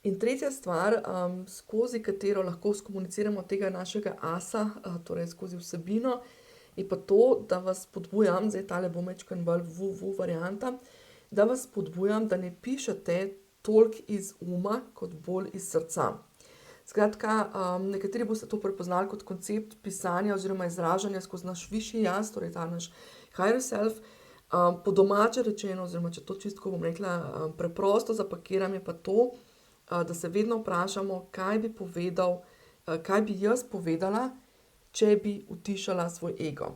In tretja stvar, skozi katero lahko skomuniciramo tega našega asa, torej skozi vsebino, je pa to, da vas spodbujam, zdaj tale bo majčkeno bolj varianta, da vas spodbujam, da ne pišete toliko iz uma, kot bolj iz srca. Skratka, nekateri boste to prepoznali kot koncept pisanja oziroma izražanja skozi naš višji jaz, torej ta naš higher self. Po domače rečeno, oziroma če to čistko bom rekla, preprosto zapakiram, je pa to, da se vedno vprašamo, kaj bi povedal, kaj bi jaz povedala, če bi utišala svoj ego.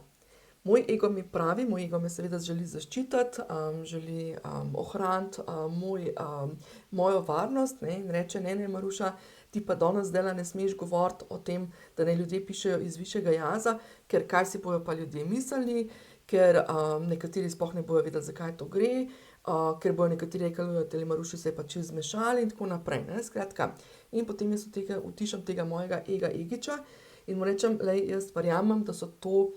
Moj ego mi pravi, moj ego me seveda želi zaščititi, želi ohraniti mojo varnost, ne, in reče, ne, Maruša, ti pa danes zdajle ne smeš govoriti o tem, da naj ljudje pišejo iz višjega jaza, ker kaj si bojo pa ljudje mislili, ker nekateri sploh ne bojo vedeli, zakaj to gre, ker bojo nekateri rekli, tele Maruši se je pa čisto zmešali in tako naprej, ne, skratka. In potem jaz utišam tega mojega egiča in mu rečem, glej, jaz verjamem, da so to,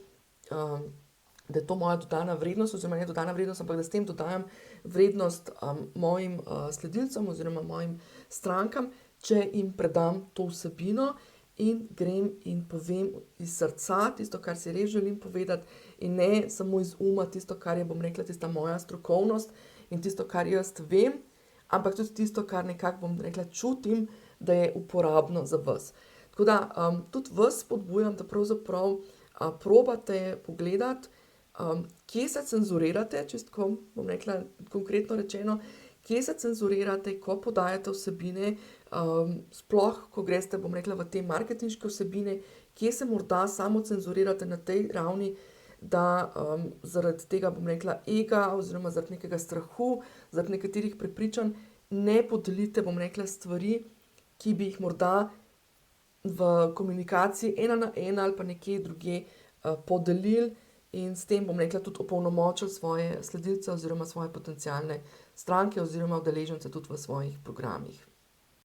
da je to moja dodana vrednost, oziroma ne dodana vrednost, ampak da s tem dodajam vrednost mojim sledilcem oziroma mojim strankam, če jim predam to vsebino in grem in povem iz srca tisto, kar si res želim povedati, in ne samo iz uma tisto, kar je, bom rekla, tista moja strokovnost in tisto, kar jaz vem, ampak tudi tisto, kar nekako, bom rekla, čutim, da je uporabno za vas. Tako da tudi vas spodbujam, da pravzaprav probate pogledati, kje se cenzurirate, čisto, bom rekla, konkretno rečeno, kje se cenzurirate, ko podajate vsebine, sploh, ko greste, bom rekla, v te marketinške vsebine, kje se morda samo cenzurirate na tej ravni, da zaradi tega, bom rekla, ega oziroma zaradi nekega strahu, zaradi nekaterih prepričanj ne podelite, bom rekla, stvari, ki bi jih morda v komunikaciji ena na ena ali pa nekje drugje podelili in s tem, bom rekla, tudi opolnomočili svoje sledilce oziroma svoje potencialne stranke oziroma udeležence tudi v svojih programih.